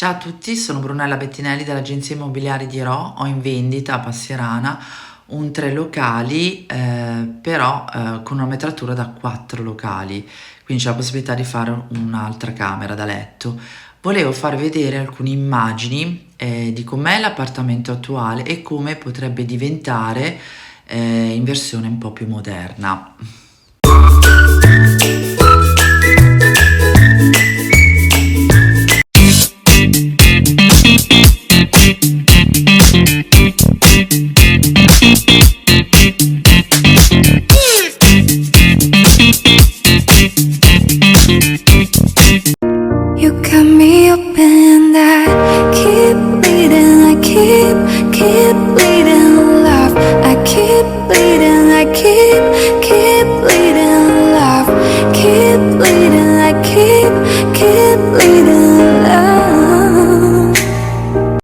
Ciao a tutti, sono Brunella Bettinelli dell'agenzia immobiliare di Ro. Ho in vendita a Passierana un 3 locali, però con una metratura da 4 locali, quindi c'è la possibilità di fare un'altra camera da letto. Volevo far vedere alcune immagini di com'è l'appartamento attuale e come potrebbe diventare in versione un po' più moderna. You got me open, I keep bleeding, I keep bleeding.